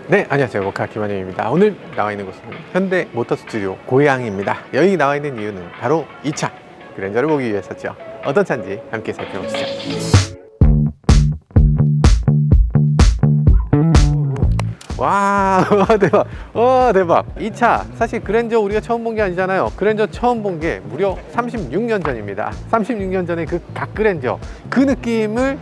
네, 안녕하세요. 모카 김한영입니다. 오늘 나와 있는 곳은 현대 모터 스튜디오 고양입니다. 여기 나와 있는 이유는 바로 이 차 그랜저를 보기 위해서죠. 어떤 차인지 함께 살펴보시죠. 와, 대박. 대박. 이 차 사실 그랜저 우리가 처음 본 게 아니잖아요. 그랜저 처음 본 게 무려 36년 전입니다. 36년 전에 그 갓그랜저 그 느낌을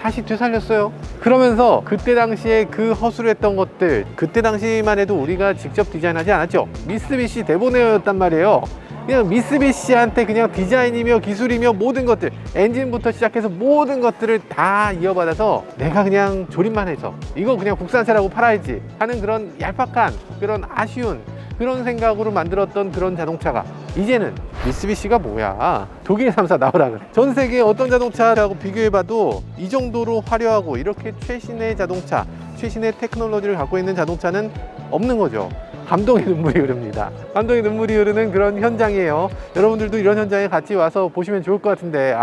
다시 되살렸어요. 그러면서 그때 당시에 그 허술했던 것들, 그때 당시만 해도 우리가 직접 디자인하지 않았죠. 미쓰비시 데보네어였단 말이에요. 그냥 미쓰비시한테 그냥 디자인이며 기술이며 모든 것들, 엔진부터 시작해서 모든 것들을 다 이어받아서 내가 그냥 조립만 해서 이거 그냥 국산차라고 팔아야지 하는 그런 얄팍한, 그런 아쉬운 그런 생각으로 만들었던 그런 자동차가 이제는 미쓰비시가 뭐야, 독일 3사 나오라 그래. 전 세계 어떤 자동차라고 비교해봐도 이 정도로 화려하고 이렇게 최신의 자동차, 최신의 테크놀로지를 갖고 있는 자동차는 없는 거죠. 감동의 눈물이 흐릅니다. 감동의 눈물이 흐르는 그런 현장이에요. 여러분들도 이런 현장에 같이 와서 보시면 좋을 것 같은데,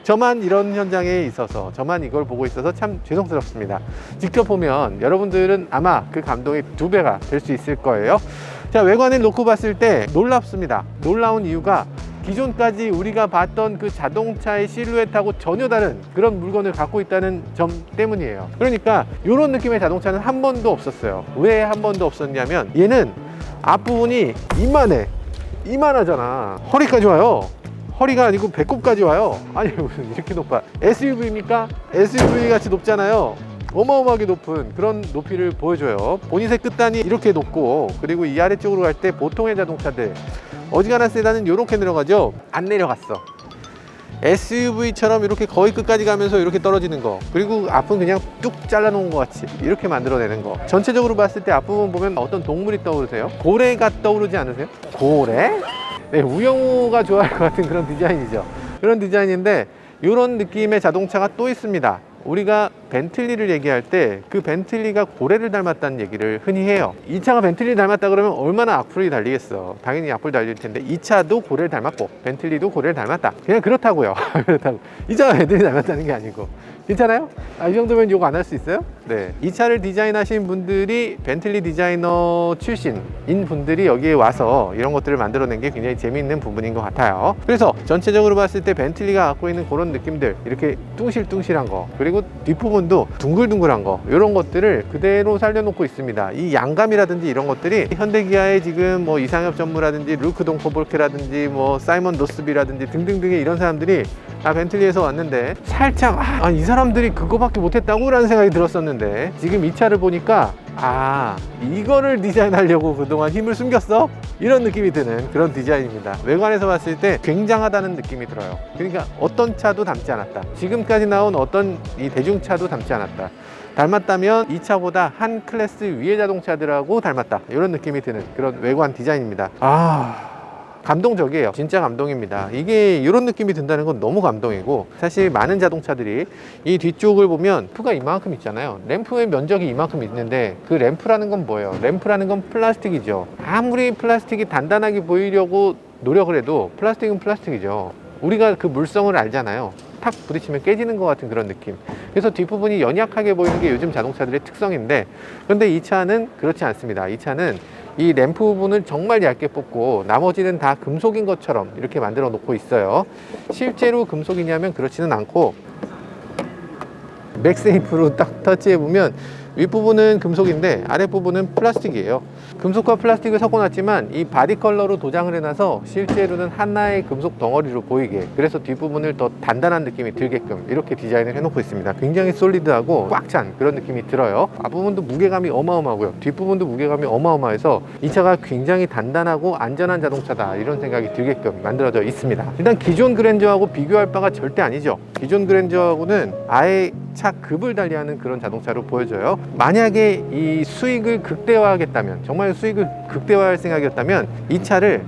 저만 이런 현장에 있어서, 저만 이걸 보고 있어서 참 죄송스럽습니다. 직접 보면 여러분들은 아마 그 감동이 2배가 될 수 있을 거예요. 자, 외관을 놓고 봤을 때 놀랍습니다. 놀라운 이유가 기존까지 우리가 봤던 그 자동차의 실루엣하고 전혀 다른 그런 물건을 갖고 있다는 점 때문이에요. 그러니까 이런 느낌의 자동차는 한 번도 없었어요. 왜 한 번도 없었냐면 얘는 앞부분이 이만하잖아. 허리까지 와요. 허리가 아니고 배꼽까지 와요. 아니 무슨 이렇게 높아. SUV입니까? SUV 같이 높잖아요. 어마어마하게 높은 그런 높이를 보여줘요. 보닛의 끝단이 이렇게 높고, 그리고 이 아래쪽으로 갈 때 보통의 자동차들 어지간한 세단은 이렇게 내려가죠. 안 내려갔어. SUV처럼 이렇게 거의 끝까지 가면서 이렇게 떨어지는 거, 그리고 앞은 그냥 뚝 잘라 놓은 것 같이 이렇게 만들어내는 거. 전체적으로 봤을 때 앞부분 보면 어떤 동물이 떠오르세요? 고래가 떠오르지 않으세요? 고래? 네, 우영우가 좋아할 것 같은 그런 디자인이죠. 그런 디자인인데 이런 느낌의 자동차가 또 있습니다. 우리가 벤틀리를 얘기할 때 그 벤틀리가 고래를 닮았다는 얘기를 흔히 해요. 이 차가 벤틀리를 닮았다 그러면 얼마나 악플이 달리겠어. 당연히 악플 달릴 텐데 이 차도 고래를 닮았고 벤틀리도 고래를 닮았다. 그냥 그렇다고요. 그렇다고. 이 차가 벤틀리 닮았다는 게 아니고. 괜찮아요? 이 정도면 욕 안 할 수 있어요? 네. 이 차를 디자인하신 분들이 벤틀리 디자이너 출신인 분들이 여기에 와서 이런 것들을 만들어낸 게 굉장히 재미있는 부분인 것 같아요. 그래서 전체적으로 봤을 때 벤틀리가 갖고 있는 그런 느낌들, 이렇게 뚱실뚱실한 거, 그리고 뒷부분도 둥글둥글한 거, 이런 것들을 그대로 살려놓고 있습니다. 이 양감이라든지 이런 것들이 현대기아의 지금 뭐 이상엽 전무라든지 루크 동코볼케라든지 뭐 사이먼 노스비라든지 등등등의 이런 사람들이 다 벤틀리에서 왔는데 살짝 이 사람들이 그거밖에 못했다고 라는 생각이 들었었는데, 지금 이 차를 보니까 이거를 디자인하려고 그동안 힘을 숨겼어? 이런 느낌이 드는 그런 디자인입니다. 외관에서 봤을 때 굉장하다는 느낌이 들어요. 그러니까 어떤 차도 닮지 않았다. 지금까지 나온 어떤 이 대중차도 닮지 않았다. 닮았다면 이 차보다 한 클래스 위의 자동차들하고 닮았다. 이런 느낌이 드는 그런 외관 디자인입니다. 감동적이에요. 진짜 감동입니다. 이게 이런 느낌이 든다는 건 너무 감동이고, 사실 많은 자동차들이 이 뒤쪽을 보면 램프가 이만큼 있잖아요. 램프의 면적이 이만큼 있는데 그 램프라는 건 뭐예요? 램프라는 건 플라스틱이죠. 아무리 플라스틱이 단단하게 보이려고 노력을 해도 플라스틱은 플라스틱이죠. 우리가 그 물성을 알잖아요. 탁 부딪히면 깨지는 것 같은 그런 느낌. 그래서 뒷부분이 연약하게 보이는 게 요즘 자동차들의 특성인데, 그런데 이 차는 그렇지 않습니다. 이 차는 이 램프 부분을 정말 얇게 뽑고 나머지는 다 금속인 것처럼 이렇게 만들어 놓고 있어요. 실제로 금속이냐면 그렇지는 않고, 맥세이프로 딱 터치해 보면 윗부분은 금속인데 아랫부분은 플라스틱이에요. 금속과 플라스틱을 섞어놨지만 이 바디 컬러로 도장을 해놔서 실제로는 하나의 금속 덩어리로 보이게, 그래서 뒷부분을 더 단단한 느낌이 들게끔 이렇게 디자인을 해놓고 있습니다. 굉장히 솔리드하고 꽉 찬 그런 느낌이 들어요. 앞부분도 무게감이 어마어마하고요, 뒷부분도 무게감이 어마어마해서 이 차가 굉장히 단단하고 안전한 자동차다, 이런 생각이 들게끔 만들어져 있습니다. 일단 기존 그랜저하고 비교할 바가 절대 아니죠. 기존 그랜저하고는 아예 차 급을 달리하는 그런 자동차로 보여져요. 만약에 이 수익을 극대화하겠다면, 정말 수익을 극대화할 생각이었다면 이 차를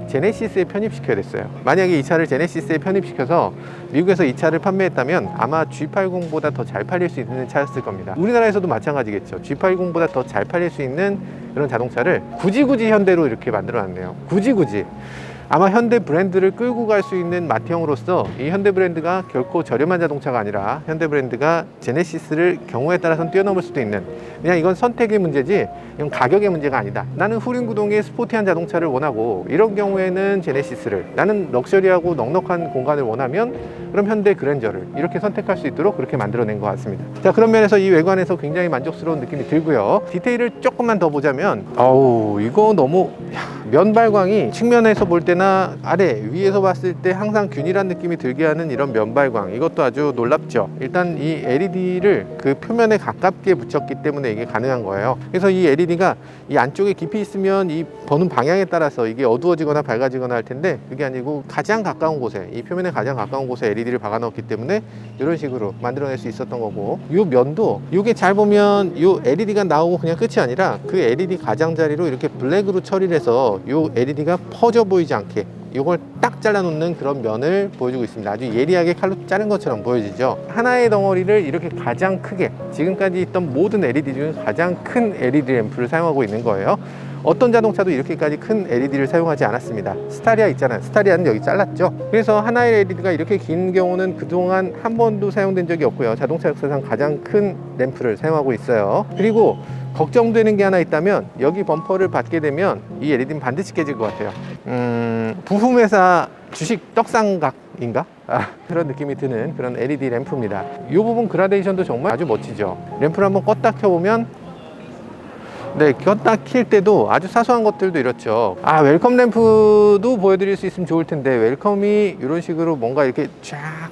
제네시스에 편입시켜야 됐어요. 만약에 이 차를 제네시스에 편입시켜서 미국에서 이 차를 판매했다면 아마 G80보다 더 잘 팔릴 수 있는 차였을 겁니다. 우리나라에서도 마찬가지겠죠. G80보다 더 잘 팔릴 수 있는 그런 자동차를 굳이 현대로 이렇게 만들어 놨네요. 굳이 아마 현대 브랜드를 끌고 갈 수 있는 맏형으로서 이 현대 브랜드가 결코 저렴한 자동차가 아니라 현대 브랜드가 제네시스를 경우에 따라서는 뛰어넘을 수도 있는, 그냥 이건 선택의 문제지 이건 가격의 문제가 아니다. 나는 후륜 구동의 스포티한 자동차를 원하고 이런 경우에는 제네시스를, 나는 럭셔리하고 넉넉한 공간을 원하면 그럼 현대 그랜저를 이렇게 선택할 수 있도록 그렇게 만들어낸 것 같습니다. 자, 그런 면에서 이 외관에서 굉장히 만족스러운 느낌이 들고요. 디테일을 조금만 더 보자면 이거 너무 면발광이 측면에서 볼 때나 아래 위에서 봤을 때 항상 균일한 느낌이 들게 하는 이런 면발광, 이것도 아주 놀랍죠. 일단 이 LED를 그 표면에 가깝게 붙였기 때문에 이게 가능한 거예요. 그래서 이 LED가 이 안쪽에 깊이 있으면 이 보는 방향에 따라서 이게 어두워지거나 밝아지거나 할 텐데, 그게 아니고 가장 가까운 곳에, 이 표면에 가장 가까운 곳에 LED를 박아 넣었기 때문에 이런 식으로 만들어낼 수 있었던 거고, 이 면도 이게 잘 보면 이 LED가 나오고 그냥 끝이 아니라 그 LED 가장자리로 이렇게 블랙으로 처리를 해서 이 LED가 퍼져 보이지 않게 이걸 딱 잘라 놓는 그런 면을 보여주고 있습니다. 아주 예리하게 칼로 자른 것처럼 보여지죠. 하나의 덩어리를 이렇게 가장 크게, 지금까지 있던 모든 LED 중 가장 큰 LED 램프를 사용하고 있는 거예요. 어떤 자동차도 이렇게까지 큰 LED를 사용하지 않았습니다. 스타리아 있잖아요. 스타리아는 여기 잘랐죠. 그래서 하나의 LED가 이렇게 긴 경우는 그동안 한 번도 사용된 적이 없고요. 자동차 역사상 가장 큰 램프를 사용하고 있어요. 그리고 걱정되는 게 하나 있다면, 여기 범퍼를 받게 되면 이 LED는 반드시 깨질 것 같아요. 부품회사 주식 떡상각인가? 그런 느낌이 드는 그런 LED 램프입니다. 이 부분 그라데이션도 정말 아주 멋지죠. 램프를 한번 껐다 켜보면, 네, 껐다 킬 때도 아주 사소한 것들도 이렇죠. 웰컴 램프도 보여드릴 수 있으면 좋을 텐데, 웰컴이 이런 식으로 뭔가 이렇게 쫙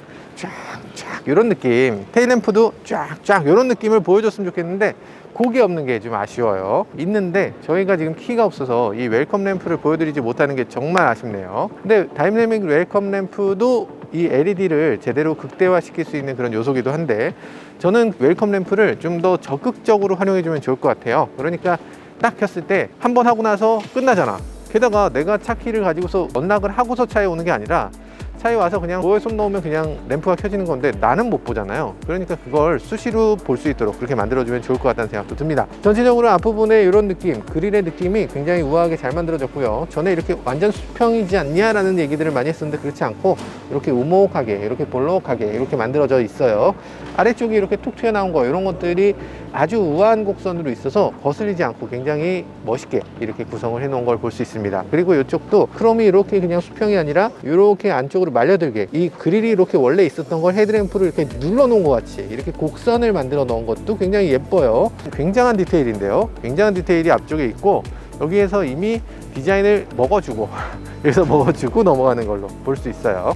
이런 느낌, 테일램프도 쫙 이런 느낌을 보여줬으면 좋겠는데 그게 없는 게 좀 아쉬워요. 있는데 저희가 지금 키가 없어서 이 웰컴 램프를 보여드리지 못하는 게 정말 아쉽네요. 근데 다이내믹 웰컴 램프도 이 LED를 제대로 극대화 시킬 수 있는 그런 요소기도 한데, 저는 웰컴 램프를 좀 더 적극적으로 활용해 주면 좋을 것 같아요. 그러니까 딱 켰을 때 한 번 하고 나서 끝나잖아. 게다가 내가 차 키를 가지고서 언락을 하고서 차에 오는 게 아니라 차에 와서 그냥 도어에 손 넣으면 그냥 램프가 켜지는 건데 나는 못 보잖아요. 그러니까 그걸 수시로 볼 수 있도록 그렇게 만들어주면 좋을 것 같다는 생각도 듭니다. 전체적으로 앞부분에 이런 느낌, 그릴의 느낌이 굉장히 우아하게 잘 만들어졌고요. 전에 이렇게 완전 수평이지 않냐라는 얘기들을 많이 했었는데 그렇지 않고 이렇게 우목하게, 이렇게 볼록하게 이렇게 만들어져 있어요. 아래쪽이 이렇게 툭 튀어나온 거, 이런 것들이 아주 우아한 곡선으로 있어서 거슬리지 않고 굉장히 멋있게 이렇게 구성을 해 놓은 걸 볼 수 있습니다. 그리고 이쪽도 크롬이 이렇게 그냥 수평이 아니라 이렇게 안쪽으로 말려들게, 이 그릴이 이렇게 원래 있었던 걸 헤드램프를 이렇게 눌러 놓은 것 같이 이렇게 곡선을 만들어 놓은 것도 굉장히 예뻐요. 굉장한 디테일인데요. 굉장한 디테일이 앞쪽에 있고, 여기에서 이미 디자인을 먹어주고 그래서 먹어주고 넘어가는 걸로 볼 수 있어요.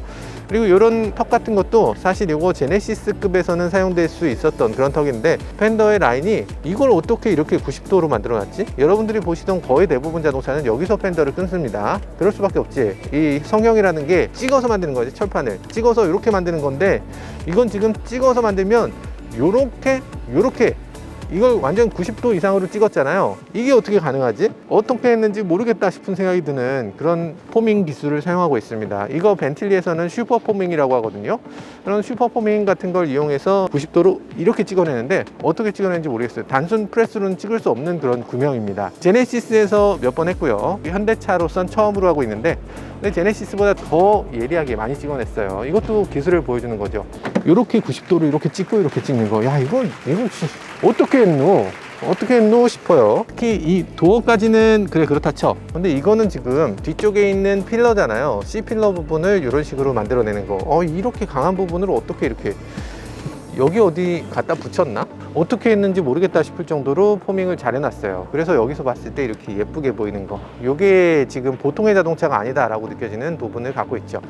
그리고 이런 턱 같은 것도 사실 이거 제네시스급에서는 사용될 수 있었던 그런 턱인데, 펜더의 라인이 이걸 어떻게 이렇게 90도로 만들어 놨지? 여러분들이 보시던 거의 대부분 자동차는 여기서 펜더를 끊습니다. 그럴 수밖에 없지. 이 성형이라는 게 찍어서 만드는 거지. 철판을 찍어서 이렇게 만드는 건데, 이건 지금 찍어서 만들면 요렇게 이걸 완전 90도 이상으로 찍었잖아요. 이게 어떻게 가능하지? 어떻게 했는지 모르겠다 싶은 생각이 드는 그런 포밍 기술을 사용하고 있습니다. 이거 벤틀리에서는 슈퍼 포밍이라고 하거든요. 그런 슈퍼 포밍 같은 걸 이용해서 90도로 이렇게 찍어내는데, 어떻게 찍어내는지 모르겠어요. 단순 프레스로는 찍을 수 없는 그런 구명입니다. 제네시스에서 몇 번 했고요. 현대차로선 처음으로 하고 있는데, 근데 제네시스보다 더 예리하게 많이 찍어냈어요. 이것도 기술을 보여주는 거죠. 이렇게 90도로 이렇게 찍고 이렇게 찍는 거, 야 이거 어떻게 했노 싶어요. 특히 이 도어까지는 그렇다 쳐. 근데 이거는 지금 뒤쪽에 있는 필러잖아요. C필러 부분을 이런 식으로 만들어내는 거, 이렇게 강한 부분을 어떻게 이렇게 여기 어디 갖다 붙였나? 어떻게 했는지 모르겠다 싶을 정도로 포밍을 잘 해놨어요. 그래서 여기서 봤을 때 이렇게 예쁘게 보이는 거, 이게 지금 보통의 자동차가 아니다 라고 느껴지는 부분을 갖고 있죠.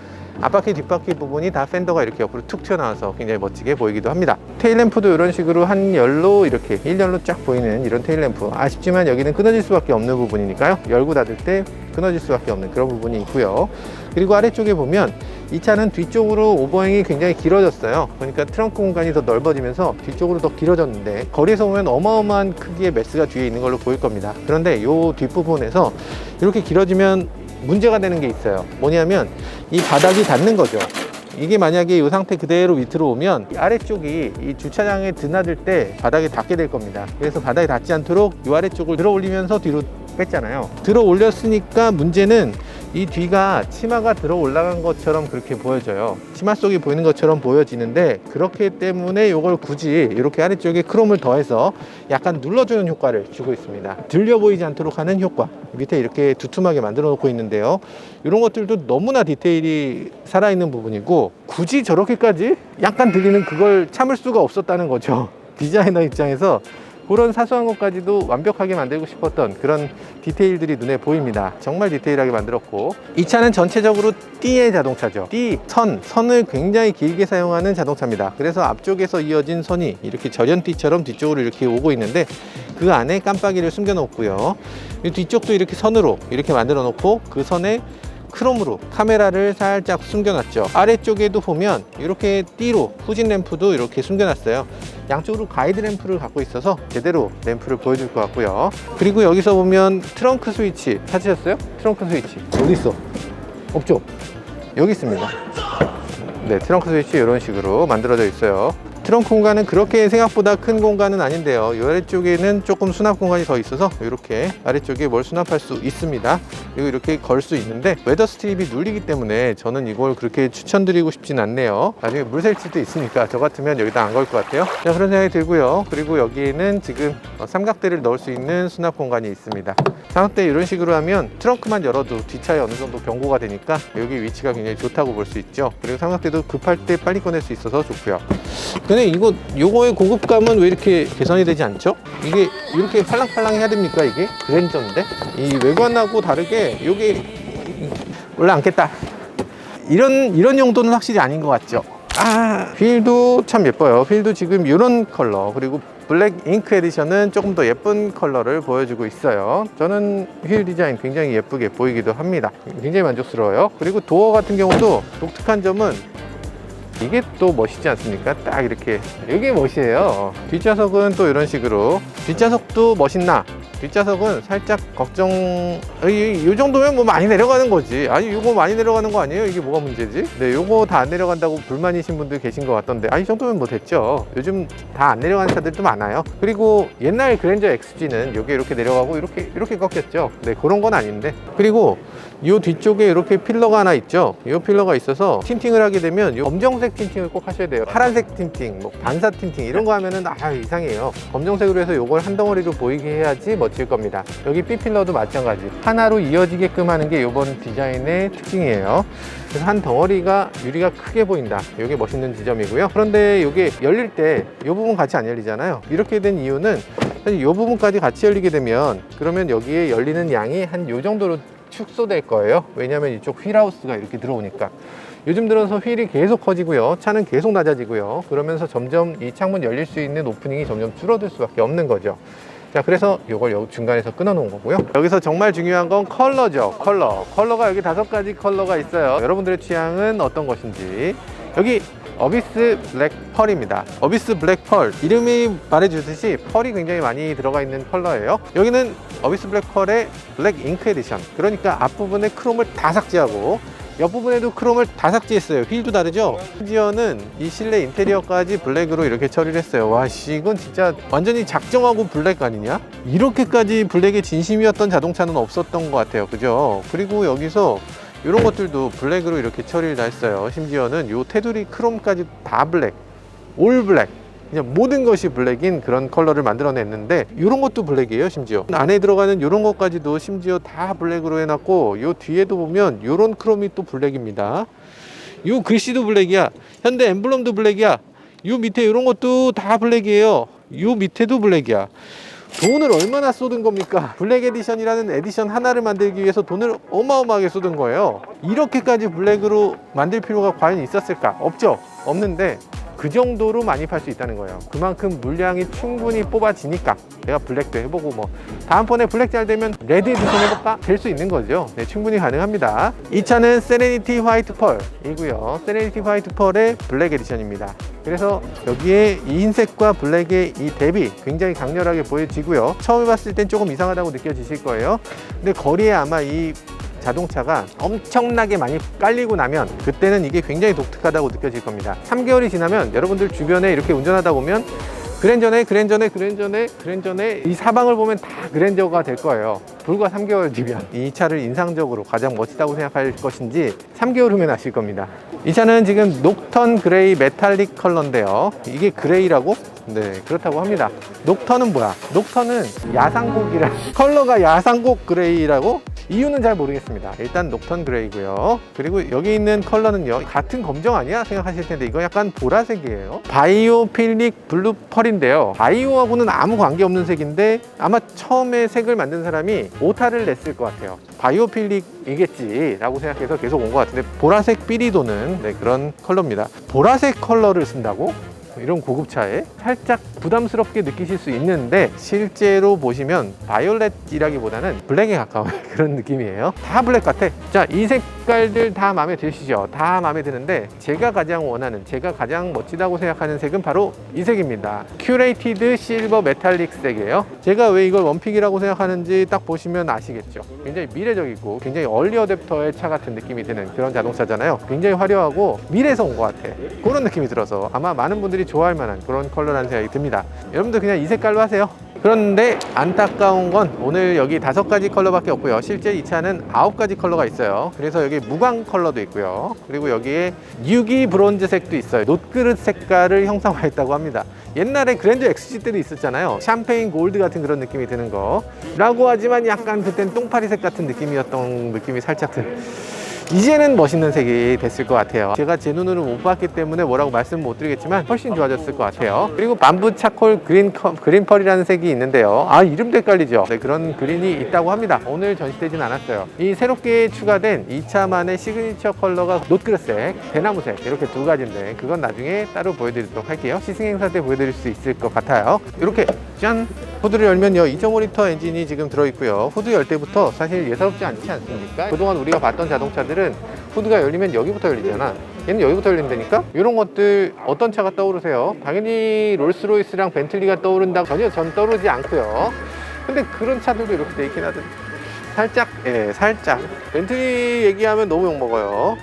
앞바퀴 뒷바퀴 부분이 다 팬더가 이렇게 옆으로 툭 튀어나와서 굉장히 멋지게 보이기도 합니다. 테일램프도 이런 식으로 한 열로 이렇게 일렬로 쫙 보이는 이런 테일램프, 아쉽지만 여기는 끊어질 수밖에 없는 부분이니까요, 열고 닫을 때 끊어질 수밖에 없는 그런 부분이 있고요. 그리고 아래쪽에 보면 이 차는 뒤쪽으로 오버행이 굉장히 길어졌어요. 그러니까 트렁크 공간이 더 넓어지면서 뒤쪽으로 더 길어졌는데, 거리에서 보면 어마어마한 크기의 매스가 뒤에 있는 걸로 보일 겁니다. 그런데 이 뒷부분에서 이렇게 길어지면 문제가 되는 게 있어요. 뭐냐면 이 바닥이 닿는 거죠. 이게 만약에 이 상태 그대로 밑으로 오면 이 아래쪽이 이 주차장에 드나들 때 바닥에 닿게 될 겁니다. 그래서 바닥에 닿지 않도록 이 아래쪽을 들어 올리면서 뒤로 뺐잖아요. 들어 올렸으니까 문제는 이 뒤가 치마가 들어 올라간 것처럼 그렇게 보여져요. 치마 속이 보이는 것처럼 보여지는데, 그렇기 때문에 이걸 굳이 이렇게 아래쪽에 크롬을 더해서 약간 눌러주는 효과를 주고 있습니다. 들려 보이지 않도록 하는 효과. 밑에 이렇게 두툼하게 만들어 놓고 있는데요, 이런 것들도 너무나 디테일이 살아있는 부분이고, 굳이 저렇게까지 약간 들리는 그걸 참을 수가 없었다는 거죠. 디자이너 입장에서 그런 사소한 것까지도 완벽하게 만들고 싶었던 그런 디테일들이 눈에 보입니다. 정말 디테일하게 만들었고, 이 차는 전체적으로 띠의 자동차죠. 띠, 선을 굉장히 길게 사용하는 자동차입니다. 그래서 앞쪽에서 이어진 선이 이렇게 절연띠처럼 뒤쪽으로 이렇게 오고 있는데, 그 안에 깜빡이를 숨겨 놓고요, 뒤쪽도 이렇게 선으로 이렇게 만들어 놓고, 그 선에 크롬으로 카메라를 살짝 숨겨놨죠. 아래쪽에도 보면 이렇게 띠로 후진 램프도 이렇게 숨겨놨어요. 양쪽으로 가이드 램프를 갖고 있어서 제대로 램프를 보여줄 것 같고요. 그리고 여기서 보면 트렁크 스위치 찾으셨어요? 트렁크 스위치 어디 있어? 없죠? 여기 있습니다. 네, 트렁크 스위치 이런 식으로 만들어져 있어요. 트렁크 공간은 그렇게 생각보다 큰 공간은 아닌데요, 이 아래쪽에는 조금 수납 공간이 더 있어서 이렇게 아래쪽에 뭘 수납할 수 있습니다. 그리고 이렇게 걸 수 있는데, 웨더 스트립이 눌리기 때문에 저는 이걸 그렇게 추천드리고 싶진 않네요. 나중에 물 셀 수도 있으니까 저 같으면 여기다 안 걸 것 같아요. 자, 그런 생각이 들고요. 그리고 여기에는 지금 삼각대를 넣을 수 있는 수납 공간이 있습니다. 삼각대 이런 식으로 하면 트렁크만 열어도 뒷차에 어느 정도 경고가 되니까 여기 위치가 굉장히 좋다고 볼 수 있죠. 그리고 삼각대도 급할 때 빨리 꺼낼 수 있어서 좋고요. 근데 요거의 고급감은 왜 이렇게 개선이 되지 않죠? 이게 이렇게 팔랑팔랑 해야 됩니까? 이게 그랜저인데? 이 외관하고 다르게 요게 원래 않겠다, 이런 용도는 확실히 아닌 것 같죠? 휠도 참 예뻐요. 휠도 지금 이런 컬러, 그리고 블랙 잉크 에디션은 조금 더 예쁜 컬러를 보여주고 있어요. 저는 휠 디자인 굉장히 예쁘게 보이기도 합니다. 굉장히 만족스러워요. 그리고 도어 같은 경우도 독특한 점은 이게 또 멋있지 않습니까? 딱 이렇게, 이게 멋이에요. 뒷좌석은 또 이런 식으로, 뒷좌석도 멋있나? 뒷좌석은 살짝 이 정도면 뭐 많이 내려가는 거지. 아니, 이거 많이 내려가는 거 아니에요? 이게 뭐가 문제지? 네, 요거 다 안 내려간다고 불만이신 분들 계신 것 같던데, 아니, 이 정도면 뭐 됐죠. 요즘 다 안 내려가는 차들도 많아요. 그리고 옛날 그랜저 XG는 요게 이렇게 내려가고 이렇게 꺾였죠. 네, 그런 건 아닌데. 그리고 이 뒤쪽에 이렇게 필러가 하나 있죠. 이 필러가 있어서 틴팅을 하게 되면 이 검정색 틴팅을 꼭 하셔야 돼요. 파란색 틴팅, 뭐 반사 틴팅 이런 거 하면은 이상해요. 검정색으로 해서 이걸 한 덩어리로 보이게 해야지 멋질 겁니다. 여기 B 필러도 마찬가지, 하나로 이어지게끔 하는 게 이번 디자인의 특징이에요. 그래서 한 덩어리가 유리가 크게 보인다, 이게 멋있는 지점이고요. 그런데 이게 열릴 때 이 부분 같이 안 열리잖아요. 이렇게 된 이유는 사실 이 부분까지 같이 열리게 되면, 그러면 여기에 열리는 양이 한 이 정도로 축소될 거예요. 왜냐하면 이쪽 휠하우스가 이렇게 들어오니까. 요즘 들어서 휠이 계속 커지고요, 차는 계속 낮아지고요, 그러면서 점점 이 창문 열릴 수 있는 오프닝이 점점 줄어들 수밖에 없는 거죠. 자, 그래서 이걸 여기 중간에서 끊어 놓은 거고요. 여기서 정말 중요한 건 컬러죠. 컬러가 여기 5가지 컬러가 있어요. 여러분들의 취향은 어떤 것인지. 여기 어비스 블랙 펄입니다. 어비스 블랙 펄, 이름이 말해주듯이 펄이 굉장히 많이 들어가 있는 컬러예요. 여기는 어비스 블랙 펄의 블랙 잉크 에디션, 그러니까 앞부분에 크롬을 다 삭제하고 옆부분에도 크롬을 다 삭제했어요. 휠도 다르죠? 심지어는 이 실내 인테리어까지 블랙으로 이렇게 처리를 했어요. 와, 이건 진짜 완전히 작정하고 블랙 아니냐? 이렇게까지 블랙에 진심이었던 자동차는 없었던 것 같아요. 그죠? 그리고 여기서 이런 것들도 블랙으로 이렇게 처리를 다 했어요. 심지어는 이 테두리 크롬까지 다 블랙, 올 블랙, 그냥 모든 것이 블랙인 그런 컬러를 만들어냈는데, 이런 것도 블랙이에요. 심지어 안에 들어가는 이런 것까지도 심지어 다 블랙으로 해놨고, 이 뒤에도 보면 이런 크롬이 또 블랙입니다. 이 글씨도 블랙이야. 현대 엠블럼도 블랙이야. 이 밑에 이런 것도 다 블랙이에요. 이 밑에도 블랙이야. 돈을 얼마나 쏟은 겁니까? 블랙 에디션이라는 에디션 하나를 만들기 위해서 돈을 어마어마하게 쏟은 거예요. 이렇게까지 블랙으로 만들 필요가 과연 있었을까? 없죠. 없는데 그 정도로 많이 팔 수 있다는 거예요. 그만큼 물량이 충분히 뽑아지니까. 내가 블랙도 해보고, 뭐 다음번에 블랙 잘 되면 레드 에디션 해볼까? 될 수 있는 거죠. 네, 충분히 가능합니다. 이 차는 세레니티 화이트 펄이고요. 세레니티 화이트 펄의 블랙 에디션입니다. 그래서 여기에 이 흰색과 블랙의 이 대비 굉장히 강렬하게 보여지고요. 처음에 봤을 땐 조금 이상하다고 느껴지실 거예요. 근데 거리에 아마 이 자동차가 엄청나게 많이 깔리고 나면 그때는 이게 굉장히 독특하다고 느껴질 겁니다. 3개월이 지나면 여러분들 주변에 이렇게 운전하다 보면 그랜저네 이 사방을 보면 다 그랜저가 될 거예요. 불과 3개월 뒤면 이 차를 인상적으로 가장 멋지다고 생각할 것인지 3개월 후면 아실 겁니다. 이 차는 지금 녹턴 그레이 메탈릭 컬러인데요. 이게 그레이라고? 네, 그렇다고 합니다. 녹턴은 뭐야? 녹턴은 야상곡이라 컬러가 야상곡 그레이라고? 이유는 잘 모르겠습니다. 일단 녹턴 그레이고요. 그리고 여기 있는 컬러는요, 같은 검정 아니야? 생각하실 텐데 이거 약간 보라색이에요. 바이오필릭 블루 펄인데요, 바이오하고는 아무 관계없는 색인데 아마 처음에 색을 만든 사람이 오타를 냈을 것 같아요. 바이오필릭이겠지 라고 생각해서 계속 온 것 같은데, 보라색 삐리 도는 그런 컬러입니다. 보라색 컬러를 쓴다고? 이런 고급차에 살짝 부담스럽게 느끼실 수 있는데, 실제로 보시면 바이올렛이라기보다는 블랙에 가까운 그런 느낌이에요. 다 블랙 같아. 자, 이 색깔들 다 마음에 드시죠? 다 마음에 드는데, 제가 가장 원하는, 제가 가장 멋지다고 생각하는 색은 바로 이 색입니다. 큐레이티드 실버 메탈릭 색이에요. 제가 왜 이걸 원픽이라고 생각하는지 딱 보시면 아시겠죠? 굉장히 미래적이고 굉장히 얼리 어댑터의 차 같은 느낌이 드는 그런 자동차잖아요. 굉장히 화려하고 미래에서 온 것 같아. 그런 느낌이 들어서 아마 많은 분들이 좋아할 만한 그런 컬러라는 생각이 듭니다. 여러분들 그냥 이 색깔로 하세요. 그런데 안타까운 건 오늘 여기 5가지 컬러밖에 없고요. 실제 이 차는 9가지 컬러가 있어요. 그래서 여기 무광 컬러도 있고요. 그리고 여기에 유기 브론즈색도 있어요. 놋그릇 색깔을 형상화했다고 합니다. 옛날에 그랜저 XG 때도 있었잖아요. 샴페인 골드 같은 그런 느낌이 드는 거 라고 하지만, 약간 그땐 똥파리색 같은 느낌이었던 느낌이 살짝 이제는 멋있는 색이 됐을 것 같아요. 제가 제 눈으로 못 봤기 때문에 뭐라고 말씀 못 드리겠지만 훨씬 좋아졌을 것 같아요. 그리고 밤부 차콜 그린 펄이라는 색이 있는데요, 이름도 헷갈리죠. 네, 그런 그린이 있다고 합니다. 오늘 전시되진 않았어요. 이 새롭게 추가된 이 차만의 시그니처 컬러가 놋그릇색, 대나무색, 이렇게 2가지인데 그건 나중에 따로 보여드리도록 할게요. 시승행사 때 보여드릴 수 있을 것 같아요. 이렇게 짠! 후드를 열면요, 2.5L 엔진이 지금 들어있고요. 후드 열 때부터 사실 예사롭지 않지 않습니까? 그동안 우리가 봤던 자동차들은 후드가 열리면 여기부터 열리잖아. 얘는 여기부터 열린다니까? 이런 것들 어떤 차가 떠오르세요? 당연히 롤스로이스랑 벤틀리가 떠오른다고 전혀 전 떠오르지 않고요. 근데 그런 차들도 이렇게 돼 있긴 하던데 살짝, 살짝 벤틀리 얘기하면 너무 욕먹어요.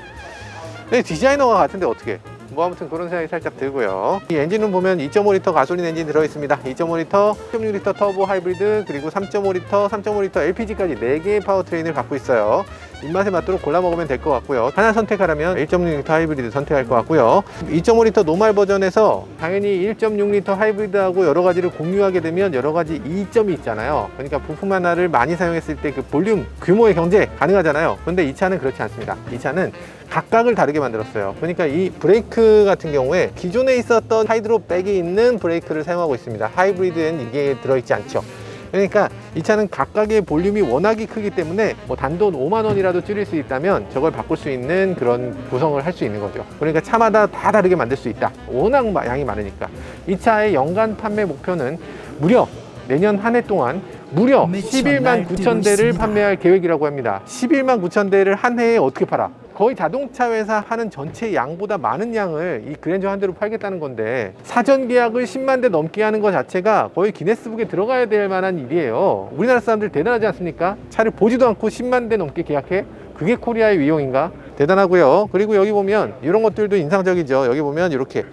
근데 디자이너가 같은데 어떻게? 뭐 아무튼 그런 생각이 살짝 들고요. 이 엔진은 보면 2.5L 가솔린 엔진 들어있습니다. 2.5L, 1.6L 터보 하이브리드, 그리고 3.5L, 3.5L LPG까지 4개의 파워트레인을 갖고 있어요. 입맛에 맞도록 골라 먹으면 될 것 같고요. 하나 선택하라면 1.6L 하이브리드 선택할 것 같고요. 2.5L 노멀 버전에서 당연히 1.6L 하이브리드하고 여러 가지를 공유하게 되면 여러 가지 이점이 있잖아요. 그러니까 부품 하나를 많이 사용했을 때 그 볼륨, 규모의 경제 가능하잖아요. 근데 이 차는 그렇지 않습니다. 이 차는 각각을 다르게 만들었어요. 그러니까 이 브레이크 같은 경우에 기존에 있었던 하이드로백이 있는 브레이크를 사용하고 있습니다. 하이브리드엔 이게 들어있지 않죠. 그러니까 이 차는 각각의 볼륨이 워낙에 크기 때문에 뭐 단돈 5만 원이라도 줄일 수 있다면 저걸 바꿀 수 있는 그런 구성을 할 수 있는 거죠. 그러니까 차마다 다 다르게 만들 수 있다. 워낙 양이 많으니까. 이 차의 연간 판매 목표는 무려 내년 한 해 동안 무려 11만 9천 대를 판매할 계획이라고 합니다. 11만 9천 대를 한 해에 어떻게 팔아? 거의 자동차 회사 하는 전체 양보다 많은 양을 이 그랜저 한 대로 팔겠다는 건데, 사전 계약을 10만 대 넘게 하는 것 자체가 거의 기네스북에 들어가야 될 만한 일이에요. 우리나라 사람들 대단하지 않습니까? 차를 보지도 않고 10만 대 넘게 계약해? 그게 코리아의 위용인가? 대단하고요. 그리고 여기 보면 이런 것들도 인상적이죠. 여기 보면 이렇게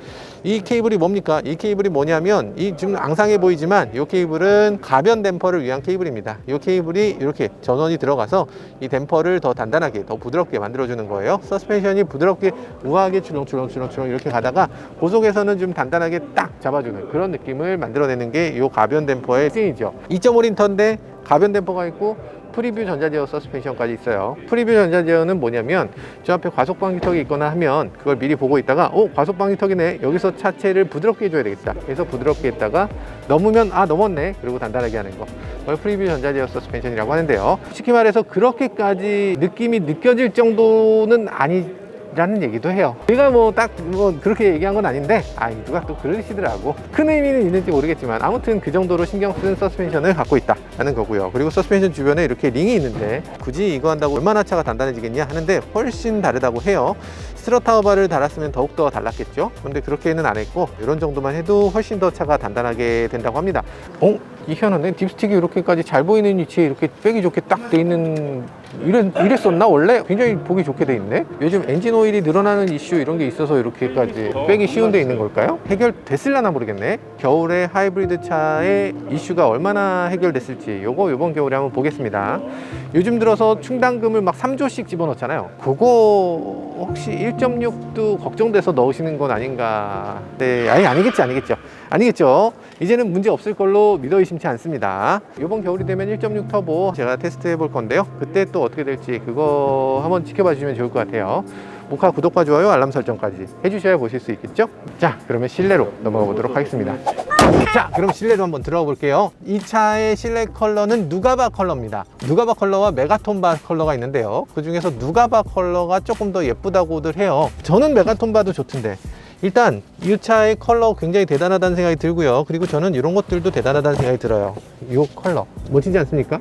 이 케이블이 뭡니까? 이 케이블이 뭐냐면, 이 지금 앙상해 보이지만 이 케이블은 가변 댐퍼를 위한 케이블입니다. 이 케이블이 이렇게 전원이 들어가서 이 댐퍼를 더 단단하게, 더 부드럽게 만들어주는 거예요. 서스펜션이 부드럽게 우아하게 주렁주렁 이렇게 가다가 고속에서는 좀 단단하게 딱 잡아주는 그런 느낌을 만들어내는 게 이 가변 댐퍼의 특징이죠. 2.5L인데 가변 댐퍼가 있고 프리뷰 전자제어 서스펜션까지 있어요. 프리뷰 전자제어는 뭐냐면, 저 앞에 과속 방지턱이 있거나 하면 그걸 미리 보고 있다가 과속 방지턱이네, 여기서 차체를 부드럽게 해줘야 되겠다, 그래서 부드럽게 했다가 넘으면 넘었네, 그리고 단단하게 하는 거, 그걸 프리뷰 전자제어 서스펜션이라고 하는데요. 쉽게 말해서 그렇게까지 느낌이 느껴질 정도는 아니라는 얘기도 해요. 제가 딱 그렇게 얘기한 건 아닌데 누가 또 그러시더라고. 큰 의미는 있는지 모르겠지만 아무튼 그 정도로 신경 쓴 서스펜션을 갖고 있다는 거고요. 그리고 서스펜션 주변에 이렇게 링이 있는데 굳이 이거 한다고 얼마나 차가 단단해지겠냐 하는데 훨씬 다르다고 해요. 스트러타워바를 달았으면 더욱더 달랐겠죠. 근데 그렇게는 안 했고 이런 정도만 해도 훨씬 더 차가 단단하게 된다고 합니다. 희한한데 딥스틱이 이렇게까지 잘 보이는 위치에 이렇게 빼기 좋게 딱 돼 있는 이랬었나 원래? 굉장히 보기 좋게 돼 있네. 요즘 엔진 오일이 늘어나는 이슈 이런 게 있어서 이렇게까지 빼기 쉬운 데 있는 걸까요? 해결됐을라나 모르겠네. 겨울에 하이브리드 차의 이슈가 얼마나 해결됐을지 요거 이번 겨울에 한번 보겠습니다. 요즘 들어서 충당금을 막 3조씩 집어넣잖아요. 그거 혹시 1.6도 걱정돼서 넣으시는 건 아닌가? 네, 아니겠죠. 이제는 문제 없을 걸로 믿어 의심치 않습니다. 이번 겨울이 되면 1.6 터보 제가 테스트 해볼 건데요. 그때 또 어떻게 될지 그거 한번 지켜봐 주시면 좋을 것 같아요. 모카 구독과 좋아요, 알람 설정까지 해주셔야 보실 수 있겠죠? 자, 그러면 실내로 넘어가 보도록 하겠습니다. 자, 그럼 실내로 한번 들어가 볼게요. 이 차의 실내 컬러는 누가바 컬러입니다. 누가바 컬러와 메가톤바 컬러가 있는데요. 그 중에서 누가바 컬러가 조금 더 예쁘다고들 해요. 저는 메가톤바도 좋던데 일단 이 차의 컬러 굉장히 대단하다는 생각이 들고요. 그리고 저는 이런 것들도 대단하다는 생각이 들어요. 이 컬러 멋지지 않습니까?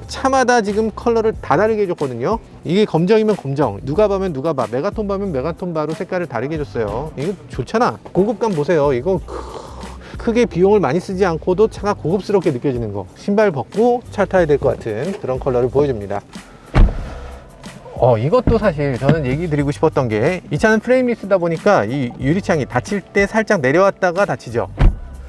차마다 지금 컬러를 다 다르게 해줬거든요. 이게 검정이면 검정, 누가바면 누가바, 메가톤바면 메가톤바로 색깔을 다르게 해줬어요. 이거 좋잖아. 고급감 보세요. 이거 크게 비용을 많이 쓰지 않고도 차가 고급스럽게 느껴지는 거. 신발 벗고 차 타야 될 것 같은 그런 컬러를 보여줍니다. 이것도 사실 저는 얘기 드리고 싶었던 게 이 차는 프레임리스다 보니까 이 유리창이 닫힐 때 살짝 내려왔다가 닫히죠.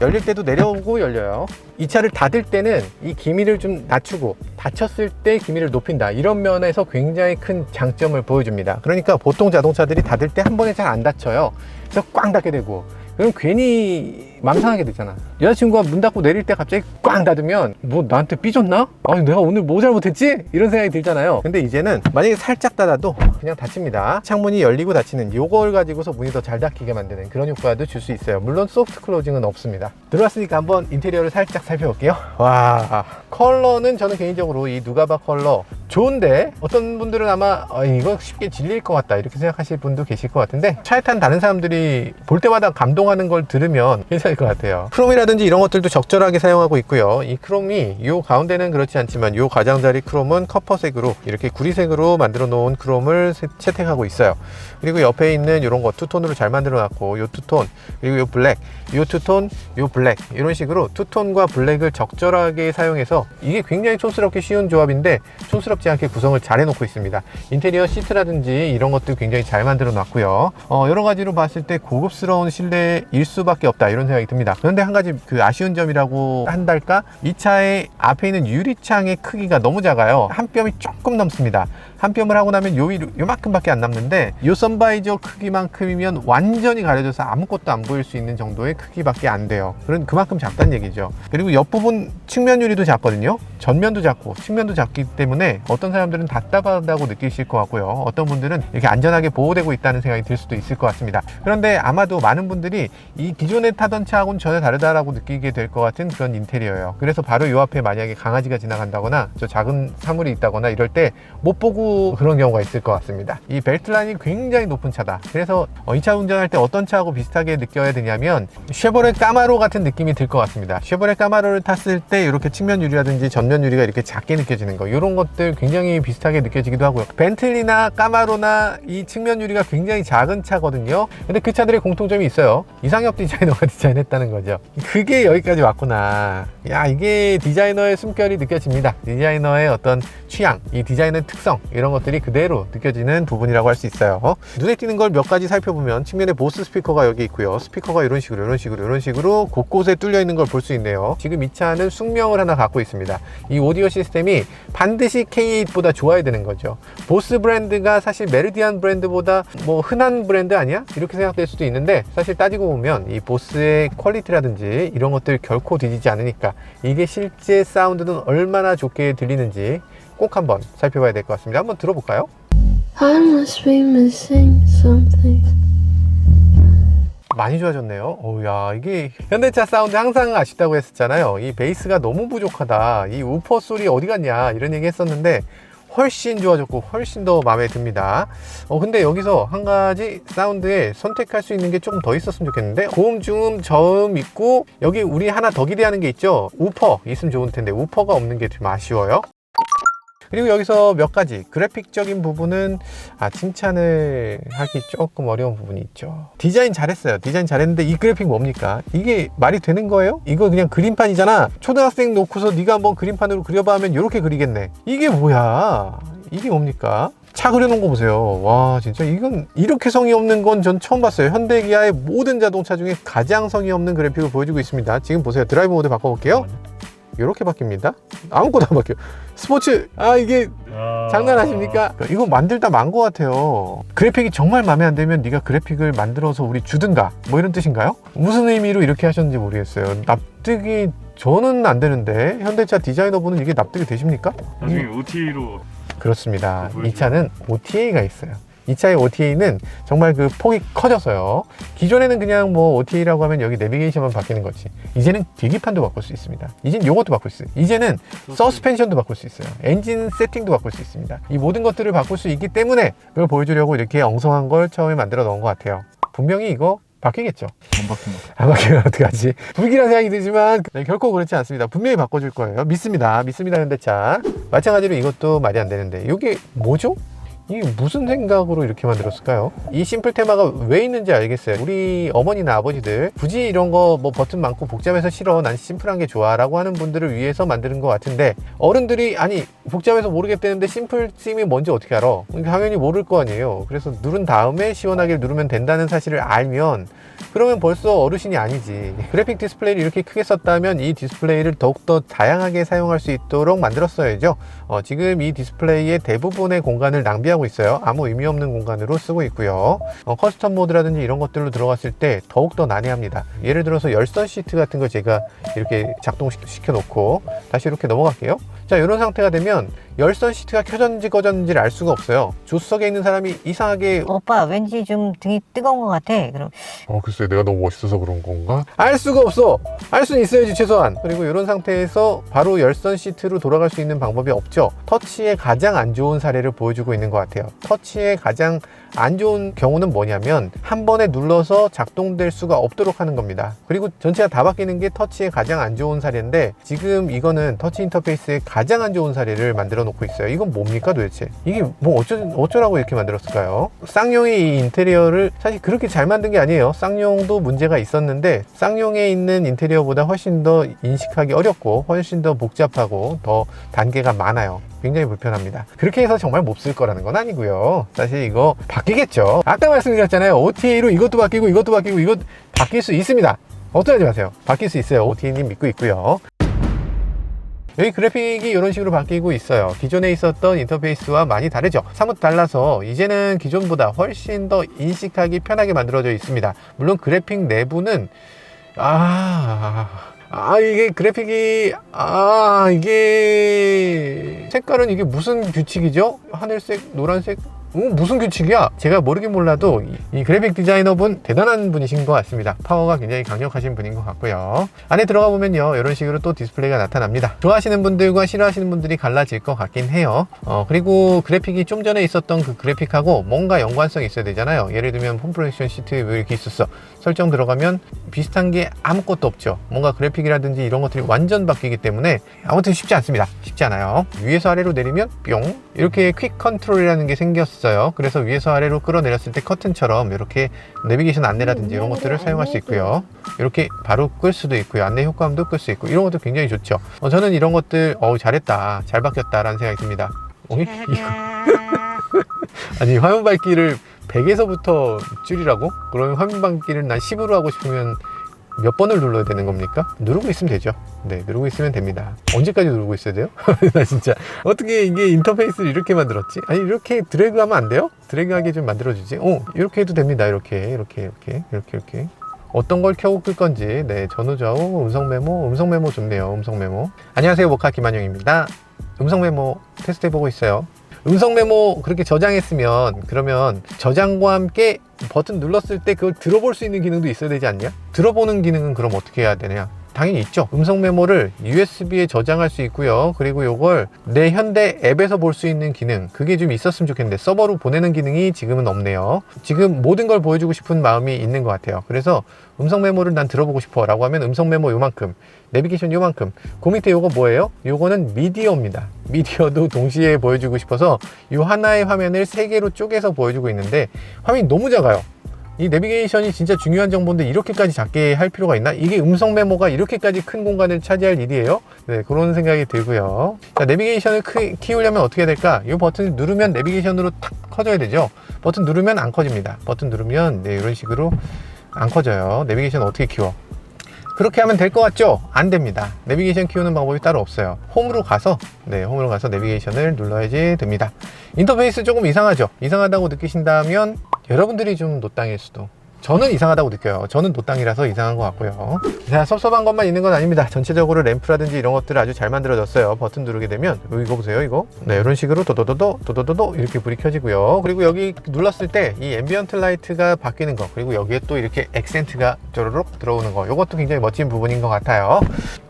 열릴 때도 내려오고 열려요. 이 차를 닫을 때는 이 기미를 좀 낮추고 닫혔을 때 기미를 높인다. 이런 면에서 굉장히 큰 장점을 보여줍니다. 그러니까 보통 자동차들이 닫을 때 한 번에 잘 안 닫혀요. 그래서 꽝 닫게 되고 그럼 괜히 맘 상하게 되잖아. 여자친구가 문 닫고 내릴 때 갑자기 꽝 닫으면 뭐 나한테 삐졌나? 아니 내가 오늘 뭐 잘못했지? 이런 생각이 들잖아요. 근데 이제는 만약에 살짝 닫아도 그냥 닫힙니다. 창문이 열리고 닫히는 요걸 가지고서 문이 더 잘 닫히게 만드는 그런 효과도 줄 수 있어요. 물론 소프트 클로징은 없습니다. 들어왔으니까 한번 인테리어를 살짝 살펴볼게요. 와, 컬러는 저는 개인적으로 이 누가바 컬러 좋은데 어떤 분들은 아마 이거 쉽게 질릴 것 같다 이렇게 생각하실 분도 계실 것 같은데 차에 탄 다른 사람들이 볼 때마다 감동하는 걸 들으면 괜찮을 것 같아요. 크롬이라든지 이런 것들도 적절하게 사용하고 있고요. 이 크롬이 요 가운데는 그렇지 않지만 요 가장자리 크롬은 커퍼색으로 이렇게 구리색으로 만들어 놓은 크롬을 채택하고 있어요. 그리고 옆에 있는 이런 거 투톤으로 잘 만들어 놨고 요 투톤 그리고 요 블랙 요 투톤 요 블랙 이런 식으로 투톤과 블랙을 적절하게 사용해서 이게 굉장히 촌스럽게 쉬운 조합인데 촌스럽지 않게 구성을 잘 해놓고 있습니다. 인테리어 시트라든지 이런 것들 굉장히 잘 만들어 놨고요. 여러 가지로 봤을 때 고급스러운 실내일 수밖에 없다 이런 생각이 듭니다. 그런데 한 가지 그 아쉬운 점이라고 한달까? 이 차의 앞에 있는 유리창의 크기가 너무 작아요. 한 뼘이 조금 넘습니다. 한 뼘을 하고 나면 요만큼밖에 안 남는데 요 선바이저 크기만큼이면 완전히 가려져서 아무것도 안 보일 수 있는 정도의 크기밖에 안 돼요. 그만큼 작다는 얘기죠. 그리고 옆부분 측면 유리도 작거든요. 전면도 작고 측면도 작기 때문에 어떤 사람들은 답답하다고 느끼실 것 같고요. 어떤 분들은 이렇게 안전하게 보호되고 있다는 생각이 들 수도 있을 것 같습니다. 그런데 아마도 많은 분들이 이 기존에 타던 차하고는 전혀 다르다라고 느끼게 될 것 같은 그런 인테리어예요. 그래서 바로 요 앞에 만약에 강아지가 지나간다거나 저 작은 사물이 있다거나 이럴 때 못 보고 그런 경우가 있을 것 같습니다. 이 벨트 라인이 굉장히 높은 차다. 그래서 이 차 운전할 때 어떤 차하고 비슷하게 느껴야 되냐면 쉐보레 까마로 같은 느낌이 들 것 같습니다. 쉐보레 까마로를 탔을 때 이렇게 측면 유리라든지 전면 유리가 이렇게 작게 느껴지는 거 이런 것들 굉장히 비슷하게 느껴지기도 하고요. 벤틀리나 까마로나 이 측면 유리가 굉장히 작은 차거든요. 근데 그 차들의 공통점이 있어요. 이상엽 디자이너가 디자인했다는 거죠. 그게 여기까지 왔구나. 야, 이게 디자이너의 숨결이 느껴집니다. 디자이너의 어떤 취향, 이 디자인의 특성 이런 것들이 그대로 느껴지는 부분이라고 할 수 있어요. 눈에 띄는 걸 몇 가지 살펴보면 측면에 보스 스피커가 여기 있고요. 스피커가 이런 식으로 곳곳에 뚫려 있는 걸 볼 수 있네요. 지금 이 차는 숙명을 하나 갖고 있습니다. 이 오디오 시스템이 반드시 K8보다 좋아야 되는 거죠. 보스 브랜드가 사실 메르디안 브랜드보다 뭐 흔한 브랜드 아니야? 이렇게 생각될 수도 있는데 사실 따지고 보면 이 보스의 퀄리티라든지 이런 것들 결코 뒤지지 않으니까 이게 실제 사운드는 얼마나 좋게 들리는지 꼭 한번 살펴봐야 될 것 같습니다. 한번 들어볼까요? I must be missing something. 많이 좋아졌네요. 야, 이게 현대차 사운드 항상 아쉽다고 했었잖아요. 이 베이스가 너무 부족하다. 이 우퍼 소리 어디 갔냐 이런 얘기 했었는데 훨씬 좋아졌고 훨씬 더 마음에 듭니다. 근데 여기서 한 가지 사운드에 선택할 수 있는 게 조금 더 있었으면 좋겠는데 고음, 중음, 저음 있고 여기 우리 하나 더 기대하는 게 있죠. 우퍼 있으면 좋을 텐데 우퍼가 없는 게 좀 아쉬워요. 그리고 여기서 몇 가지 그래픽적인 부분은 칭찬을 하기 조금 어려운 부분이 있죠. 디자인 잘했어요. 디자인 잘했는데 이 그래픽 뭡니까? 이게 말이 되는 거예요? 이거 그냥 그림판이잖아. 초등학생 놓고서 네가 한번 그림판으로 그려봐 하면 이렇게 그리겠네. 이게 뭐야? 이게 뭡니까? 차 그려놓은 거 보세요. 와, 진짜 이건 이렇게 성의 없는 건 전 처음 봤어요. 현대기아의 모든 자동차 중에 가장 성의 없는 그래픽을 보여주고 있습니다. 지금 보세요. 드라이브 모드 바꿔볼게요. 이렇게 바뀝니다. 아무것도 안 바뀌어요. 스포츠, 이게 장난하십니까? 이거 만들다 만 것 같아요. 그래픽이 정말 마음에 안 들면 네가 그래픽을 만들어서 우리 주든가 뭐 이런 뜻인가요? 무슨 의미로 이렇게 하셨는지 모르겠어요. 납득이 저는 안 되는데 현대차 디자이너분은 이게 납득이 되십니까? 나중에 OTA로 그렇습니다. 이 차는 OTA가 있어요. 이 차의 OTA는 정말 그 폭이 커져서요. 기존에는 그냥 뭐 OTA라고 하면 여기 내비게이션만 바뀌는 거지. 이제는 계기판도 바꿀 수 있습니다. 이제는 요것도 바꿀 수 있어요. 이제는 서스펜션도 바꿀 수 있어요. 엔진 세팅도 바꿀 수 있습니다. 이 모든 것들을 바꿀 수 있기 때문에 그걸 보여주려고 이렇게 엉성한 걸 처음에 만들어 놓은 것 같아요. 분명히 이거 바뀌겠죠. 안 바뀐 것 같아요. 안 바뀌면 어떡하지? 불길한 생각이 들지만 결코 그렇지 않습니다. 분명히 바꿔줄 거예요. 믿습니다. 현대차. 마찬가지로 이것도 말이 안 되는데 이게 뭐죠? 이게 무슨 생각으로 이렇게 만들었을까요? 이 심플 테마가 왜 있는지 알겠어요. 우리 어머니나 아버지들 굳이 이런 거 뭐 버튼 많고 복잡해서 싫어, 난 심플한 게 좋아 라고 하는 분들을 위해서 만드는 것 같은데, 어른들이 아니 복잡해서 모르겠다는데 심플 씀이 뭔지 어떻게 알아? 그러니까 당연히 모를 거 아니에요. 그래서 누른 다음에 시원하게 누르면 된다는 사실을 알면 그러면 벌써 어르신이 아니지. 그래픽 디스플레이를 이렇게 크게 썼다면 이 디스플레이를 더욱더 다양하게 사용할 수 있도록 만들었어야죠. 지금 이 디스플레이의 대부분의 공간을 낭비하고 있어요. 아무 의미 없는 공간으로 쓰고 있고요. 커스텀 모드라든지 이런 것들로 들어갔을 때 더욱더 난해합니다. 예를 들어서 열선 시트 같은 거 제가 이렇게 작동시켜 놓고 다시 이렇게 넘어갈게요. 자, 이런 상태가 되면 열선 시트가 켜졌는지 꺼졌는지를 알 수가 없어요. 조수석에 있는 사람이 이상하게 오빠 왠지 좀 등이 뜨거운 것 같아. 그럼 글쎄 내가 너무 멋있어서 그런 건가? 알 수가 없어. 알 수는 있어야지 최소한. 그리고 이런 상태에서 바로 열선 시트로 돌아갈 수 있는 방법이 없죠. 터치의 가장 안 좋은 사례를 보여주고 있는 것 같아요. 터치의 가장 안 좋은 경우는 뭐냐면 한 번에 눌러서 작동될 수가 없도록 하는 겁니다. 그리고 전체가 다 바뀌는 게 터치의 가장 안 좋은 사례인데, 지금 이거는 터치 인터페이스의 가장 안 좋은 사례를 만들어 놓고 있어요. 이건 뭡니까 도대체? 이게 뭐 어쩌라고 이렇게 만들었을까요? 쌍용이 이 인테리어를 사실 그렇게 잘 만든 게 아니에요. 쌍용도 문제가 있었는데 쌍용에 있는 인테리어보다 훨씬 더 인식하기 어렵고 훨씬 더 복잡하고 더 단계가 많아요. 굉장히 불편합니다. 그렇게 해서 정말 못 쓸 거라는 건 아니고요. 사실 이거 바뀌겠죠. 아까 말씀드렸잖아요. OTA로 이것도 바뀌고 이것도 바뀌고 이것 바뀔 수 있습니다. 걱정하지 마세요. 바뀔 수 있어요. OTA님 믿고 있고요. 여기 그래픽이 이런 식으로 바뀌고 있어요. 기존에 있었던 인터페이스와 많이 다르죠. 사뭇 달라서 이제는 기존보다 훨씬 더 인식하기 편하게 만들어져 있습니다. 물론 그래픽 내부는 이게 그래픽이 이게 색깔은 이게 무슨 규칙이죠? 하늘색, 노란색, 무슨 규칙이야? 제가 모르긴 몰라도 이 그래픽 디자이너분 대단한 분이신 것 같습니다. 파워가 굉장히 강력하신 분인 것 같고요. 안에 들어가 보면요, 이런 식으로 또 디스플레이가 나타납니다. 좋아하시는 분들과 싫어하시는 분들이 갈라질 것 같긴 해요. 그리고 그래픽이 좀 전에 있었던 그 그래픽하고 뭔가 연관성이 있어야 되잖아요. 예를 들면 폼 프로젝션 시트 왜 이렇게 있었어? 설정 들어가면 비슷한 게 아무것도 없죠. 뭔가 그래픽이라든지 이런 것들이 완전 바뀌기 때문에 아무튼 쉽지 않습니다. 쉽지 않아요. 위에서 아래로 내리면 뿅, 이렇게 퀵 컨트롤이라는 게 생겼어요. 그래서 위에서 아래로 끌어내렸을 때 커튼처럼 이렇게 내비게이션 안내라든지 이런 것들을 사용할 수 있고요. 이렇게 바로 끌 수도 있고요. 안내 효과음도 끌 수 있고 이런 것도 굉장히 좋죠. 저는 이런 것들 잘했다, 잘 바뀌었다 라는 생각이 듭니다. 아니, 화면 밝기를 100에서부터 줄이라고? 그러면 화면 밝기를 난 10으로 하고 싶으면 몇 번을 눌러야 되는 겁니까? 누르고 있으면 되죠. 네, 누르고 있으면 됩니다. 언제까지 누르고 있어야 돼요? 나 진짜 어떻게 이게 인터페이스를 이렇게 만들었지? 아니, 이렇게 드래그 하면 안 돼요? 드래그하게 좀 만들어주지. 이렇게 해도 됩니다. 이렇게 어떤 걸 켜고 끌 건지. 네, 전후 좌우 음성 메모 좋네요. 음성 메모. 안녕하세요, 모카 김한용입니다. 음성 메모 테스트 해보고 있어요. 음성 메모 그렇게 저장했으면 그러면 저장과 함께 버튼 눌렀을 때 그걸 들어볼 수 있는 기능도 있어야 되지 않냐? 들어보는 기능은 그럼 어떻게 해야 되냐? 당연히 있죠. 음성 메모를 USB에 저장할 수 있고요. 그리고 요걸 내 현대 앱에서 볼 수 있는 기능, 그게 좀 있었으면 좋겠는데 서버로 보내는 기능이 지금은 없네요. 지금 모든 걸 보여주고 싶은 마음이 있는 것 같아요. 그래서 음성 메모를 난 들어보고 싶어 라고 하면 음성 메모 요만큼, 내비게이션 요만큼, 그 밑에 요거 뭐예요? 요거는 미디어입니다. 미디어도 동시에 보여주고 싶어서 요 하나의 화면을 3개로 쪼개서 보여주고 있는데 화면이 너무 작아요. 이 내비게이션이 진짜 중요한 정보인데 이렇게까지 작게 할 필요가 있나? 이게 음성 메모가 이렇게까지 큰 공간을 차지할 일이에요? 네, 그런 생각이 들고요. 자, 내비게이션을 키우려면 어떻게 해야 될까? 이 버튼을 누르면 내비게이션으로 탁 커져야 되죠. 버튼 누르면 안 커집니다. 버튼 누르면 네, 이런 식으로 안 커져요. 내비게이션 어떻게 키워? 그렇게 하면 될 것 같죠? 안 됩니다. 내비게이션 키우는 방법이 따로 없어요. 홈으로 가서 내비게이션을 눌러야지 됩니다. 인터페이스 조금 이상하죠? 이상하다고 느끼신다면 여러분들이 좀 노땅일 수도. 저는 이상하다고 느껴요. 저는 노땅이라서 이상한 것 같고요. 자, 섭섭한 것만 있는 건 아닙니다. 전체적으로 램프라든지 이런 것들을 아주 잘 만들어졌어요. 버튼 누르게 되면 이거 보세요, 이거. 네, 이런 식으로 도도도도 이렇게 불이 켜지고요. 그리고 여기 눌렀을 때 이 앰비언트 라이트가 바뀌는 거, 그리고 여기에 또 이렇게 액센트가 쪼르륵 들어오는 거, 이것도 굉장히 멋진 부분인 것 같아요.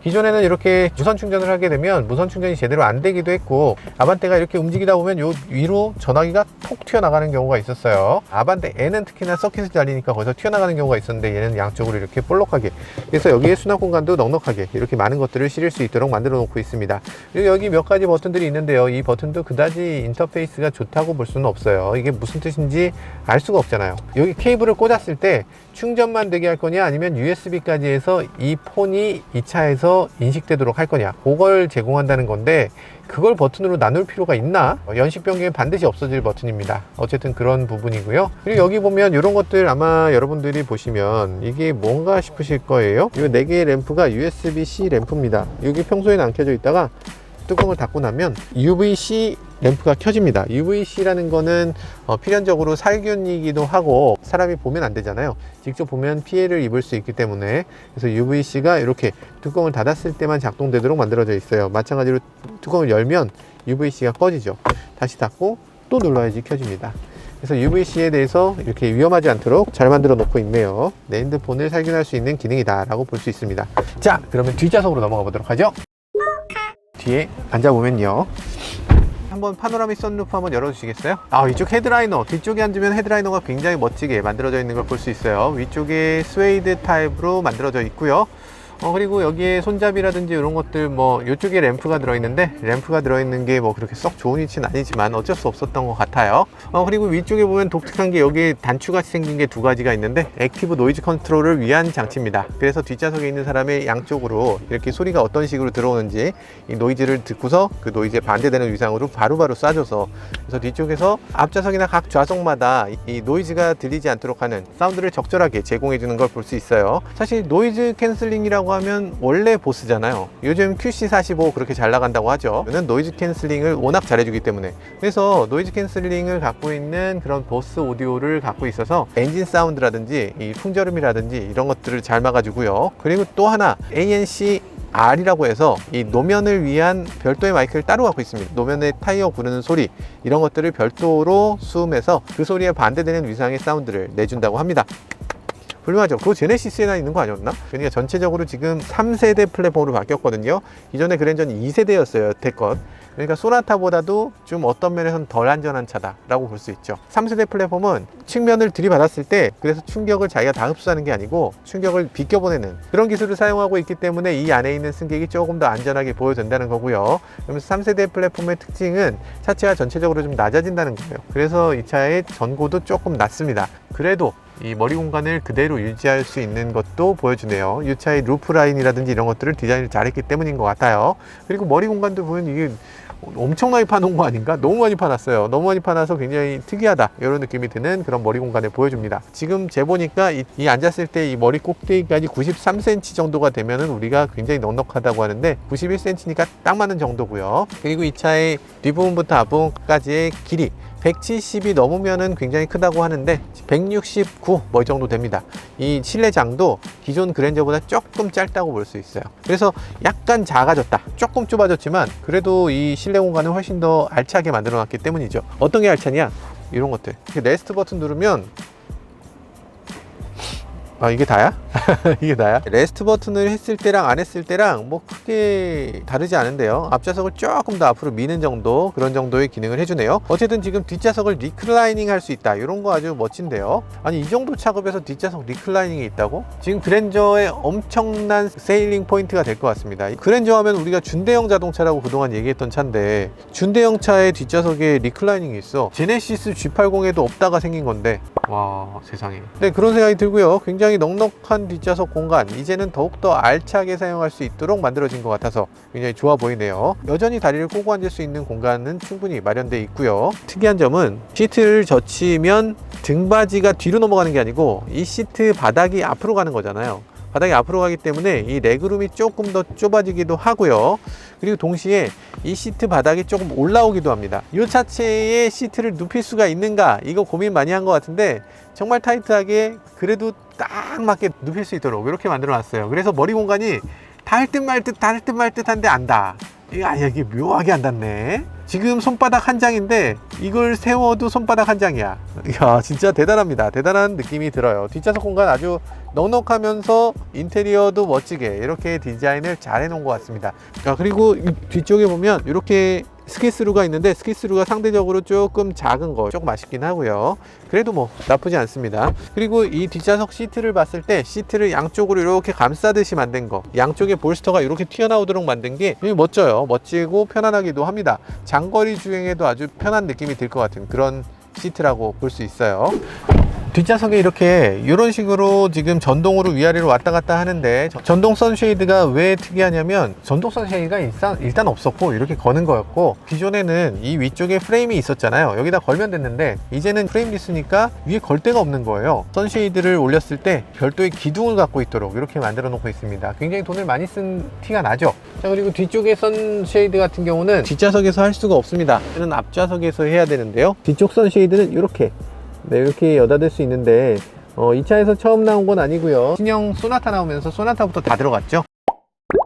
기존에는 이렇게 무선 충전을 하게 되면 무선 충전이 제대로 안 되기도 했고, 아반떼가 이렇게 움직이다 보면 요 위로 전화기가 톡 튀어나가는 경우가 있었어요. 아반떼 N은 특히나 서킷을 달리니까 거기서 튀어나가는 경우가 있었는데, 얘는 양쪽으로 이렇게 볼록하게, 그래서 여기에 수납 공간도 넉넉하게 이렇게 많은 것들을 실을 수 있도록 만들어 놓고 있습니다. 그리고 여기 몇 가지 버튼들이 있는데요. 이 버튼도 그다지 인터페이스가 좋다고 볼 수는 없어요. 이게 무슨 뜻인지 알 수가 없잖아요. 여기 케이블을 꽂았을 때 충전만 되게 할 거냐, 아니면 USB까지 해서 이 폰이 이 차에서 인식되도록 할 거냐, 그걸 제공한다는 건데, 그걸 버튼으로 나눌 필요가 있나? 연식 변경이 반드시 없어질 버튼입니다. 어쨌든 그런 부분이고요. 그리고 여기 보면 이런 것들 아마 여러분들이 보시면 이게 뭔가 싶으실 거예요. 이 4개의 램프가 USB-C 램프입니다. 여기 평소에는 안 켜져 있다가 뚜껑을 닫고 나면 UVC 램프가 켜집니다. UVC라는 거는 필연적으로 살균이기도 하고, 사람이 보면 안 되잖아요. 직접 보면 피해를 입을 수 있기 때문에, 그래서 UVC가 이렇게 뚜껑을 닫았을 때만 작동되도록 만들어져 있어요. 마찬가지로 뚜껑을 열면 UVC가 꺼지죠. 다시 닫고 또 눌러야지 켜집니다. 그래서 UVC에 대해서 이렇게 위험하지 않도록 잘 만들어 놓고 있네요. 내 핸드폰을 살균할 수 있는 기능이다 라고 볼 수 있습니다. 자, 그러면 뒷좌석으로 넘어가 보도록 하죠. 뒤에 앉아보면요, 한번 파노라믹 선루프 한번 열어주시겠어요? 이쪽 헤드라이너, 뒤쪽에 앉으면 헤드라이너가 굉장히 멋지게 만들어져 있는 걸 볼 수 있어요. 위쪽에 스웨이드 타입으로 만들어져 있고요. 그리고 여기에 손잡이라든지 이런 것들, 이쪽에 램프가 들어있는데, 램프가 들어있는 게 그렇게 썩 좋은 위치는 아니지만 어쩔 수 없었던 것 같아요. 그리고 위쪽에 보면 독특한 게, 여기에 단추같이 생긴 게 2가지가 있는데, 액티브 노이즈 컨트롤을 위한 장치입니다. 그래서 뒷좌석에 있는 사람의 양쪽으로 이렇게 소리가 어떤 식으로 들어오는지 이 노이즈를 듣고서 그 노이즈에 반대되는 위상으로 바로바로 쏴줘서, 그래서 뒤쪽에서 앞좌석이나 각 좌석마다 이 노이즈가 들리지 않도록 하는 사운드를 적절하게 제공해 주는 걸 볼 수 있어요. 사실 노이즈 캔슬링이라고 하면 원래 보스잖아요. 요즘 QC45 그렇게 잘 나간다고 하죠. 이는 노이즈 캔슬링을 워낙 잘해주기 때문에, 그래서 노이즈 캔슬링을 갖고 있는 그런 보스 오디오를 갖고 있어서 엔진 사운드라든지 이 풍절음이라든지 이런 것들을 잘 막아주고요. 그리고 또 하나 ANC R이라고 해서 이 노면을 위한 별도의 마이크를 따로 갖고 있습니다. 노면에 타이어 구르는 소리, 이런 것들을 별도로 수음해서 그 소리에 반대되는 위상의 사운드를 내준다고 합니다. 훌륭하죠. 그거 제네시스에나 있는 거 아니었나? 그러니까 전체적으로 지금 3세대 플랫폼으로 바뀌었거든요. 이전에 그랜저는 2세대였어요, 여태껏. 그러니까 소나타보다도 좀 어떤 면에서는 덜 안전한 차다라고 볼 수 있죠. 3세대 플랫폼은 측면을 들이받았을 때, 그래서 충격을 자기가 다 흡수하는 게 아니고 충격을 비껴보내는 그런 기술을 사용하고 있기 때문에 이 안에 있는 승객이 조금 더 안전하게 보여준다는 거고요. 그러면서 3세대 플랫폼의 특징은 차체가 전체적으로 좀 낮아진다는 거예요. 그래서 이 차의 전고도 조금 낮습니다. 그래도 이 머리 공간을 그대로 유지할 수 있는 것도 보여주네요. 이 차의 루프 라인이라든지 이런 것들을 디자인을 잘했기 때문인 것 같아요. 그리고 머리 공간도 보면 이게 엄청나게 파놓은 거 아닌가? 너무 많이 파놨어요. 너무 많이 파놔서 굉장히 특이하다, 이런 느낌이 드는 그런 머리 공간을 보여줍니다. 지금 재보니까 이 앉았을 때 이 머리 꼭대기까지 93cm 정도가 되면은 우리가 굉장히 넉넉하다고 하는데, 91cm니까 딱 맞는 정도고요. 그리고 이 차의 뒷부분부터 앞부분까지의 길이 170이 넘으면은 굉장히 크다고 하는데 169 이 정도 됩니다. 이 실내장도 기존 그랜저보다 조금 짧다고 볼 수 있어요. 그래서 약간 작아졌다, 조금 좁아졌지만 그래도 이 실내 공간을 훨씬 더 알차게 만들어 놨기 때문이죠. 어떤 게 알차냐? 이런 것들. 레스트 버튼 누르면 아, 이게 다야? 이게 다야? 레스트 버튼을 했을 때랑 안 했을 때랑 뭐 크게 다르지 않은데요. 앞좌석을 조금 더 앞으로 미는 정도, 그런 정도의 기능을 해주네요. 어쨌든 지금 뒷좌석을 리클라이닝 할 수 있다, 이런 거 아주 멋진데요. 아니, 이 정도 작업에서 뒷좌석 리클라이닝이 있다고? 지금 그랜저의 엄청난 세일링 포인트가 될 것 같습니다. 그랜저 하면 우리가 준대형 자동차라고 그동안 얘기했던 차인데, 준대형 차의 뒷좌석에 리클라이닝이 있어. 제네시스 G80에도 없다가 생긴 건데, 와, 세상에. 네, 그런 생각이 들고요. 굉장히 넉넉한 뒷좌석 공간, 이제는 더욱더 알차게 사용할 수 있도록 만들어진 것 같아서 굉장히 좋아 보이네요. 여전히 다리를 꼬고 앉을 수 있는 공간은 충분히 마련되어 있고요. 특이한 점은 시트를 젖히면 등받이가 뒤로 넘어가는 게 아니고 이 시트 바닥이 앞으로 가는 거잖아요. 바닥이 앞으로 가기 때문에 이 레그룸이 조금 더 좁아지기도 하고요. 그리고 동시에 이 시트 바닥이 조금 올라오기도 합니다. 이 차체에 시트를 눕힐 수가 있는가, 이거 고민 많이 한 것 같은데 정말 타이트하게 그래도 딱 맞게 눕힐 수 있도록 이렇게 만들어 놨어요. 그래서 머리 공간이 닿을 듯 말 듯 한데 안 닿아. 이게 묘하게 안 닿네. 지금 손바닥 한 장인데 이걸 세워도 손바닥 한 장이야. 이야, 진짜 대단합니다. 대단한 느낌이 들어요. 뒷좌석 공간 아주 넉넉하면서 인테리어도 멋지게 이렇게 디자인을 잘 해놓은 것 같습니다. 자, 그리고 뒤쪽에 보면 이렇게 스키스루가 있는데 스키스루가 상대적으로 조금 작은 거, 조금 아쉽긴 하고요. 그래도 뭐 나쁘지 않습니다. 그리고 이 뒷좌석 시트를 봤을 때 시트를 양쪽으로 이렇게 감싸듯이 만든 거, 양쪽에 볼스터가 이렇게 튀어나오도록 만든 게 멋져요. 멋지고 편안하기도 합니다. 장거리 주행에도 아주 편한 느낌이 들 것 같은 그런 시트라고 볼 수 있어요. 뒷좌석에 이렇게 이런 식으로 지금 전동으로 위아래로 왔다 갔다 하는데, 전동 선쉐이드가 왜 특이하냐면 전동 선쉐이드가 일단 없었고 이렇게 거는 거였고, 기존에는 이 위쪽에 프레임이 있었잖아요. 여기다 걸면 됐는데 이제는 프레임리스니까 위에 걸 데가 없는 거예요. 선쉐이드를 올렸을 때 별도의 기둥을 갖고 있도록 이렇게 만들어 놓고 있습니다. 굉장히 돈을 많이 쓴 티가 나죠. 자, 그리고 뒤쪽의 선쉐이드 같은 경우는 뒷좌석에서 할 수가 없습니다. 이는 앞좌석에서 해야 되는데요. 뒤쪽 선쉐이드는 이렇게 이렇게 여닫을 수 있는데 이 차에서 처음 나온 건 아니고요. 신형 소나타 나오면서 소나타부터 다 들어갔죠.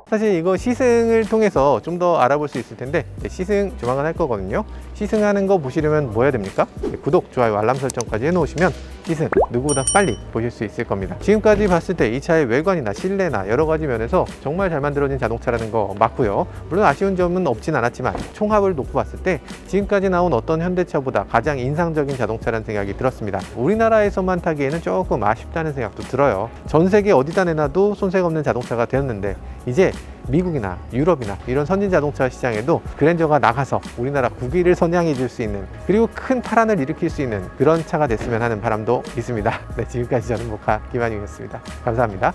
사실 이거 시승을 통해서 좀 더 알아볼 수 있을 텐데, 시승 조만간 할 거거든요. 시승하는 거 보시려면 뭐 해야 됩니까? 구독, 좋아요, 알람 설정까지 해놓으시면 시승 누구보다 빨리 보실 수 있을 겁니다. 지금까지 봤을 때 이 차의 외관이나 실내나 여러 가지 면에서 정말 잘 만들어진 자동차라는 거 맞고요. 물론 아쉬운 점은 없진 않았지만 총합을 놓고 봤을 때 지금까지 나온 어떤 현대차보다 가장 인상적인 자동차라는 생각이 들었습니다. 우리나라에서만 타기에는 조금 아쉽다는 생각도 들어요. 전 세계 어디다 내놔도 손색 없는 자동차가 되었는데, 이제 미국이나 유럽이나 이런 선진 자동차 시장에도 그랜저가 나가서 우리나라 국위를 선양해 줄 수 있는, 그리고 큰 파란을 일으킬 수 있는 그런 차가 됐으면 하는 바람도 있습니다. 네, 지금까지 저는 모카 김한용이었습니다. 감사합니다.